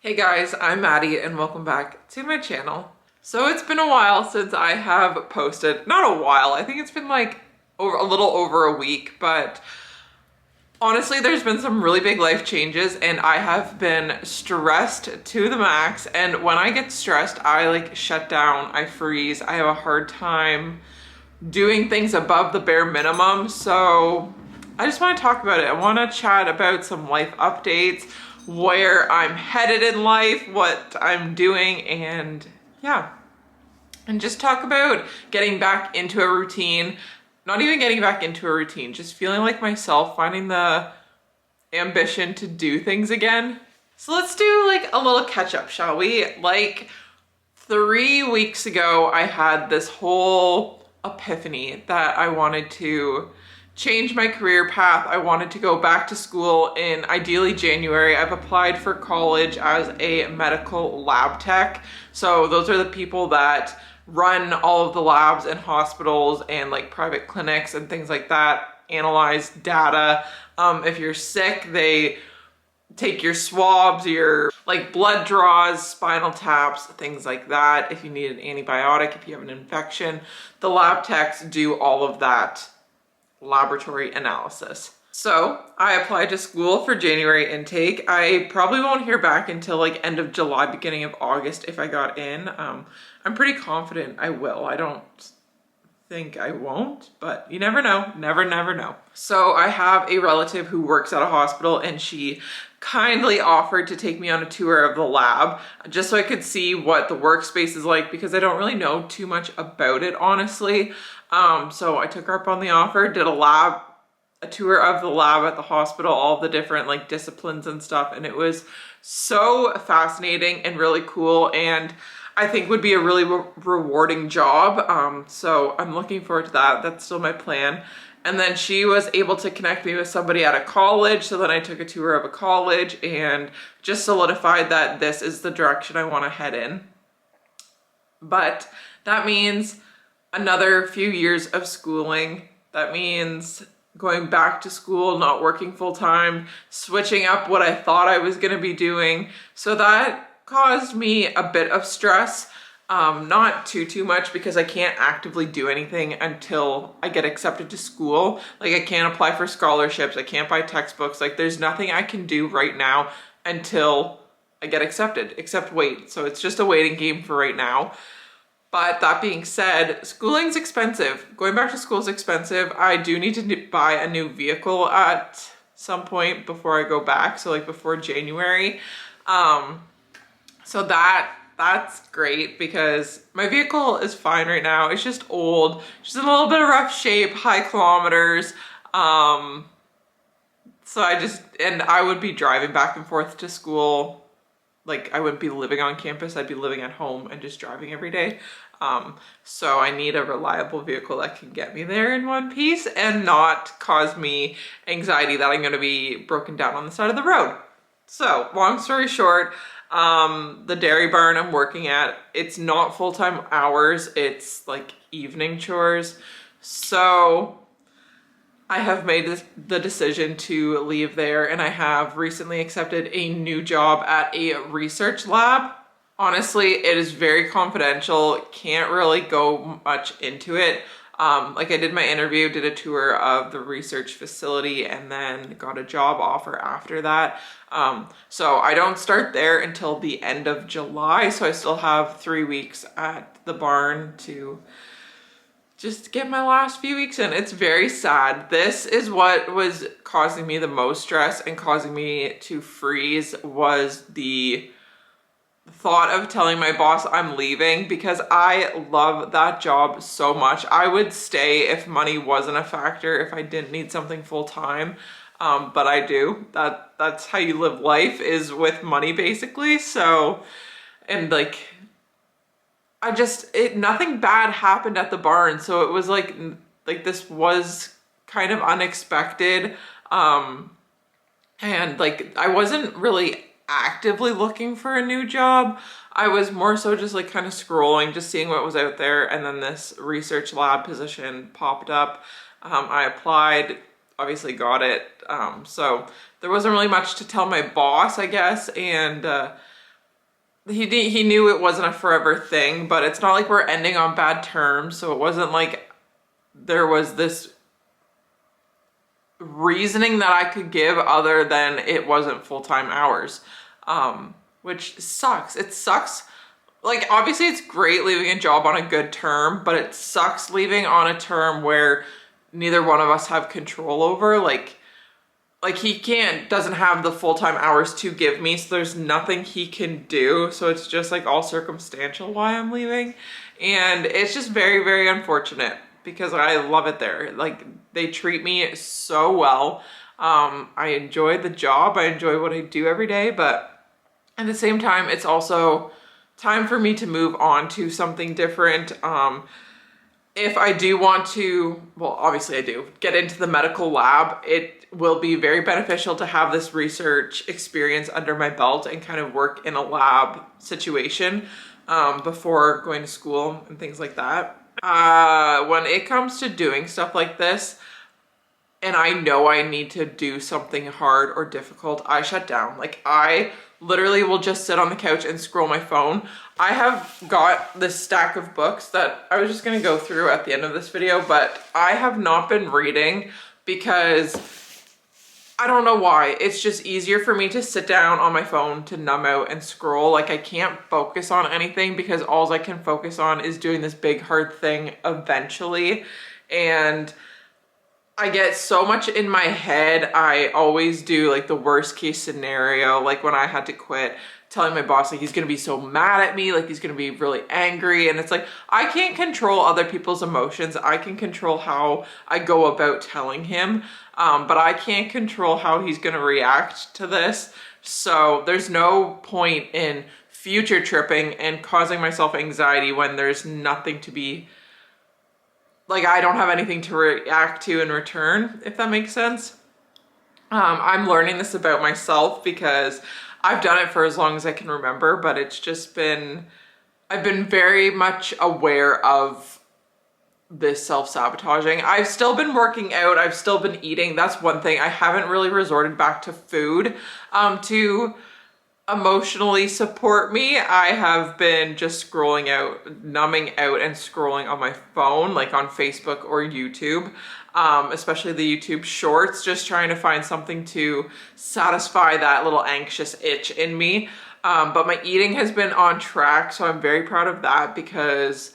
Hey guys, I'm Maddie and welcome back to my channel. So it's been a while since I have posted, not a while, I think it's been like a little over a week, but honestly there's been some really big life changes and I have been stressed to the max, and when I get stressed I like shut down, I freeze, I have a hard time doing things above the bare minimum. So I just want to talk about it. I want to chat about some life updates, where I'm headed in life, what I'm doing, and yeah. And just talk about getting back into a routine. Not even getting back into a routine, just feeling like myself, finding the ambition to do things again. So let's do like a little catch up, shall we? Like 3 weeks ago, I had this whole epiphany that I wanted to change my career path. I wanted to go back to school in ideally January. I've applied for college as a medical lab tech. So those are the people that run all of the labs in hospitals and like private clinics and things like that, analyze data. If you're sick, they take your swabs, your like blood draws, spinal taps, things like that. If you need an antibiotic, if you have an infection, the lab techs do all of that laboratory analysis. So I applied to school for January intake. I probably won't hear back until like end of July, beginning of August if I got in. I'm pretty confident I will. I don't think I won't, but you never know. Never know. So I have a relative who works at a hospital and she kindly offered to take me on a tour of the lab just so I could see what the workspace is like, because I don't really know too much about it, honestly. So I took her up on the offer, did a tour of the lab at the hospital, all the different like disciplines and stuff, and it was so fascinating and really cool, and I think would be a really rewarding job. So I'm looking forward to that. That's still my plan. And then she was able to connect me with somebody at a college, so then I took a tour of a college and just solidified that this is the direction I want to head in. But that means another few years of schooling. That means going back to school, not working full time, switching up what I thought I was going to be doing. So that caused me a bit of stress. Not too much, because I can't actively do anything until I get accepted to school. Like I can't apply for scholarships, I can't buy textbooks, like there's nothing I can do right now until I get accepted, except wait. So it's just a waiting game for right now. But that being said, schooling's expensive. Going back to school is expensive. I do need to buy a new vehicle at some point before I go back. So like before January. So that's great, because my vehicle is fine right now. It's just old, just in a little bit of rough shape, high kilometers. So I would be driving back and forth to school. Like I wouldn't be living on campus, I'd be living at home and just driving every day. So I need a reliable vehicle that can get me there in one piece and not cause me anxiety that I'm gonna be broken down on the side of the road. So long story short, the dairy barn I'm working at, it's not full-time hours, it's like evening chores. So I have made the decision to leave there, and I have recently accepted a new job at a research lab. Honestly, it is very confidential, can't really go much into it. Like I did my interview, did a tour of the research facility, and then got a job offer after that. So I don't start there until the end of July, so I still have 3 weeks at the barn to just get my last few weeks in. It's very sad. This is what was causing me the most stress and causing me to freeze, was the thought of telling my boss I'm leaving, because I love that job so much. I would stay if money wasn't a factor, if I didn't need something full time. But I do. That's how you live life, is with money basically. So, and like, nothing bad happened at the barn. So it was like this was kind of unexpected. And like, I wasn't really actively looking for a new job. I was more so just like kind of scrolling, just seeing what was out there. And then this research lab position popped up. I applied, obviously got it. So there wasn't really much to tell my boss, I guess. And he knew it wasn't a forever thing, but it's not like we're ending on bad terms. So it wasn't like there was this reasoning that I could give other than it wasn't full-time hours, which sucks. It sucks. Like, obviously it's great leaving a job on a good term, but it sucks leaving on a term where neither one of us have control over. Like he doesn't have the full-time hours to give me, so there's nothing he can do. So it's just like all circumstantial why I'm leaving. And it's just very, very unfortunate because I love it there. Like, they treat me so well. I enjoy the job. I enjoy what I do every day, but at the same time, it's also time for me to move on to something different. If I do want to, well, obviously I do, get into the medical lab, it will be very beneficial to have this research experience under my belt and kind of work in a lab situation before going to school and things like that. When it comes to doing stuff like this, and I know I need to do something hard or difficult, I shut down. Like, I literally will just sit on the couch and scroll my phone. I have got this stack of books that I was just gonna go through at the end of this video, but I have not been reading because I don't know why. It's just easier for me to sit down on my phone to numb out and scroll. Like, I can't focus on anything because all I can focus on is doing this big hard thing eventually. And I get so much in my head. I always do like the worst case scenario. Like when I had to quit, telling my boss like he's gonna be so mad at me, like he's gonna be really angry. And it's like, I can't control other people's emotions. I can control how I go about telling him, but I can't control how he's gonna react to this. So there's no point in future tripping and causing myself anxiety when there's nothing to be, like, I don't have anything to react to in return, if that makes sense. I'm learning this about myself because I've done it for as long as I can remember, but it's just been, I've been very much aware of this self-sabotaging. I've still been working out. I've still been eating. That's one thing. I haven't really resorted back to food to emotionally support me. I have been just scrolling out, numbing out and scrolling on my phone, like on Facebook or YouTube, especially the YouTube shorts, just trying to find something to satisfy that little anxious itch in me. But my eating has been on track, so I'm very proud of that because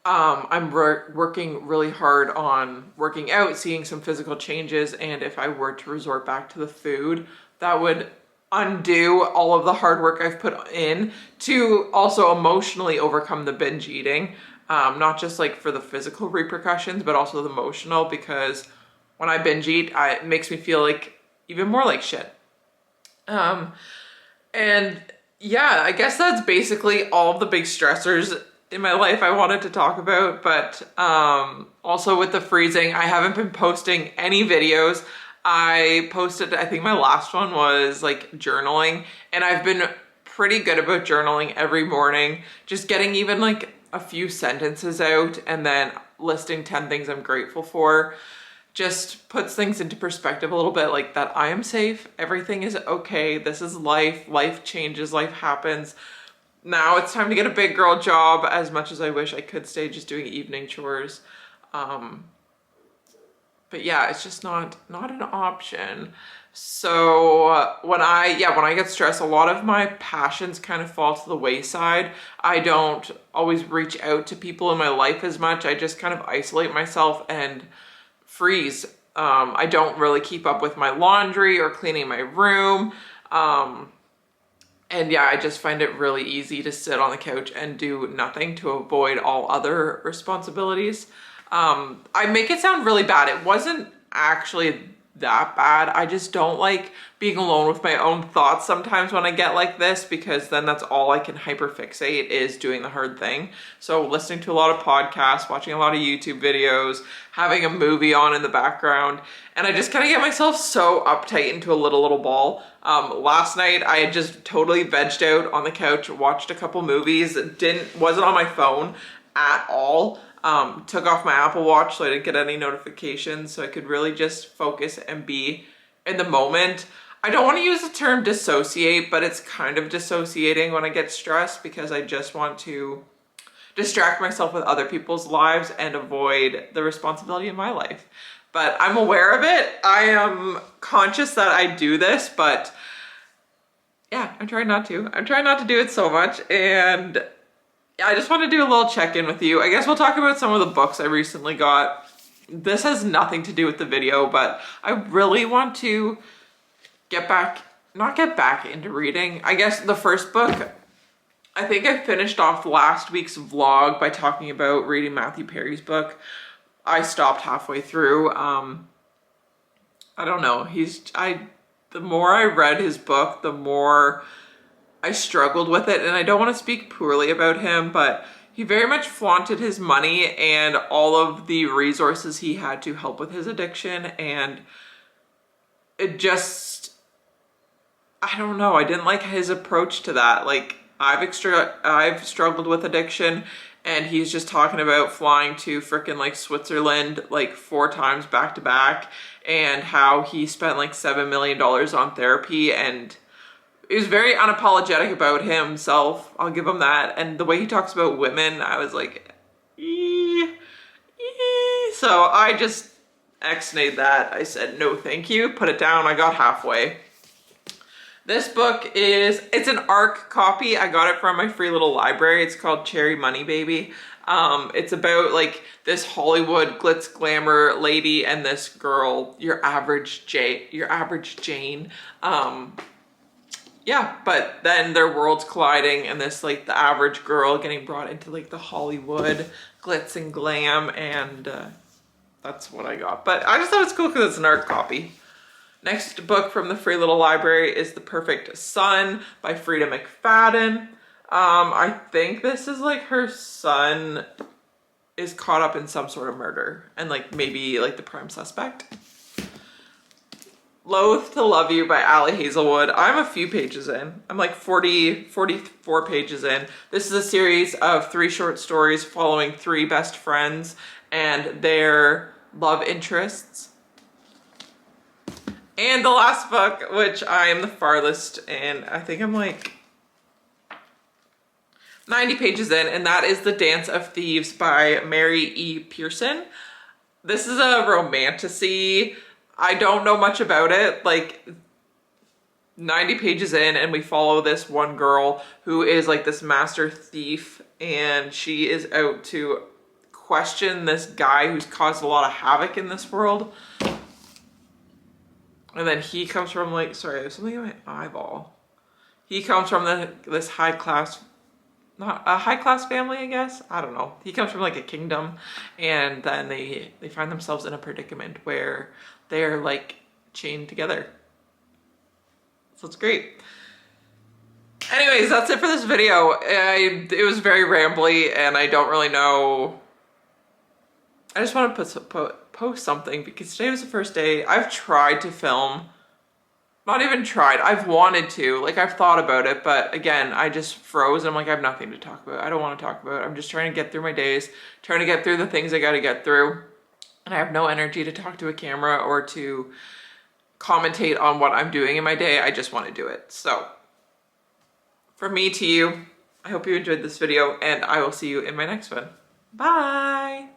I'm working really hard on working out, seeing some physical changes, and if I were to resort back to the food, that would undo all of the hard work I've put in to also emotionally overcome the binge eating. Not just like for the physical repercussions, but also the emotional, because when I binge eat, it makes me feel like even more like shit. And yeah, I guess that's basically all of the big stressors in my life I wanted to talk about. But also with the freezing, I haven't been posting any videos. I posted, I think my last one was like journaling, and I've been pretty good about journaling every morning, just getting even like a few sentences out and then listing 10 things I'm grateful for. Just puts things into perspective a little bit, like that I am safe, everything is okay, this is life, life changes, life happens. Now it's time to get a big girl job, as much as I wish I could stay just doing evening chores. But yeah, it's just not an option. So when I get stressed, a lot of my passions kind of fall to the wayside. I don't always reach out to people in my life as much. I just kind of isolate myself and freeze. I don't really keep up with my laundry or cleaning my room. And yeah, I just find it really easy to sit on the couch and do nothing to avoid all other responsibilities. I make it sound really bad. It wasn't actually that bad. I just don't like being alone with my own thoughts sometimes when I get like this, because then that's all I can hyperfixate is doing the hard thing. So listening to a lot of podcasts, watching a lot of YouTube videos, having a movie on in the background, and I just kind of get myself so uptight into a little ball. Last night I had just totally vegged out on the couch, watched a couple movies, wasn't on my phone at all. Took off my Apple Watch so I didn't get any notifications, so I could really just focus and be in the moment. I don't want to use the term dissociate, but it's kind of dissociating when I get stressed because I just want to distract myself with other people's lives and avoid the responsibility in my life. But I'm aware of it. I am conscious that I do this, but yeah, I'm trying not to. I'm trying not to do it so much, and I just want to do a little check-in with you. I guess we'll talk about some of the books I recently got. This has nothing to do with the video, but I really want to not get back into reading. I guess the first book, I think I finished off last week's vlog by talking about reading Matthew Perry's book. I stopped halfway through. I don't know. The more I read his book, the more I struggled with it. And I don't want to speak poorly about him, but he very much flaunted his money and all of the resources he had to help with his addiction. And it just, I don't know. I didn't like his approach to that. Like, I've struggled with addiction, and he's just talking about flying to frickin' like Switzerland like 4 times back to back, and how he spent like $7 million on therapy, and he was very unapologetic about himself. I'll give him that. And the way he talks about women, I was like, so I just X-nayed that. I said, no, thank you. Put it down. I got halfway. This book it's an ARC copy. I got it from my free little library. It's called Cherry Money Baby. It's about like this Hollywood glitz glamour lady and this girl, your average Jane. Yeah, but then their worlds colliding, and this like the average girl getting brought into like the Hollywood glitz and glam, and that's what I got. But I just thought it's cool because it's an ARC copy. Next book from the free little library is The Perfect Son by Frida McFadden. I think this is like her son is caught up in some sort of murder and like maybe like the prime suspect. Loath to Love You by Allie Hazelwood. I'm a few pages in. I'm like 44 pages in. This is a series of 3 short stories following 3 best friends and their love interests. And the last book, which I am the farthest in, I think I'm like 90 pages in, and that is The Dance of Thieves by Mary E. Pearson. This is a romantasy. I don't know much about it. Like 90 pages in, and we follow this one girl who is like this master thief, and she is out to question this guy who's caused a lot of havoc in this world. And then he comes from like, sorry, there's something in my eyeball. He comes from this high class, not a high class family, I guess. I don't know. He comes from like a kingdom, and then they find themselves in a predicament where they're like chained together. So it's great. Anyways, that's it for this video. It was very rambly, and I don't really know. I just want to post something because today was the first day. I've tried to film. Not even tried. I've wanted to. Like, I've thought about it, but again, I just froze. I'm like, I have nothing to talk about. I don't want to talk about it. I'm just trying to get through my days, trying to get through the things I got to get through. And I have no energy to talk to a camera or to commentate on what I'm doing in my day. I just want to do it. So, from me to you, I hope you enjoyed this video, and I will see you in my next one. Bye!